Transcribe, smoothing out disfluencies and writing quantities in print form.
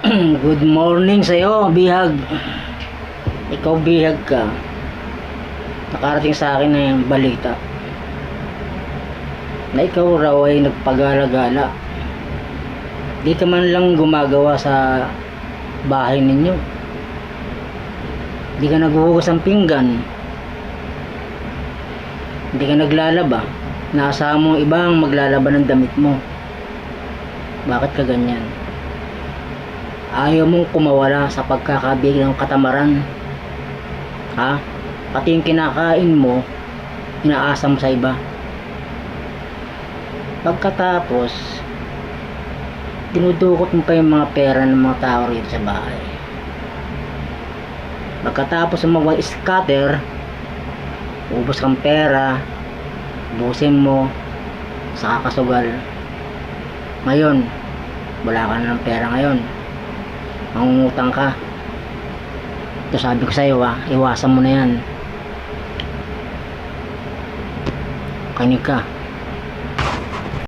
Good morning sa'yo, bihag. Ikaw bihag ka. Nakarating sa akin na yung balita na ikaw raw ay nagpagala-gala. Di ka man lang gumagawa sa bahay ninyo. Di ka naghuhugas ng pinggan. Di ka naglalaba. Naasahan mo ibang maglalaba ng damit mo. Bakit ka ganyan? Ayaw mong kumawala sa pagkakabig ng katamaran. Ha? Pati yung kinakain mo, inaasa mo sa iba. Pagkatapos, dinudukot mo pa yung mga pera ng mga tao rito sa bahay. Pagkatapos mo mag-scatter, ubos kang pera, busin mo sa kakasugal. Ngayon, wala ka na ng pera ngayon. Mangungutang ka. Ito sabi ko sa'yo iwasan mo na yan. Kinig ka.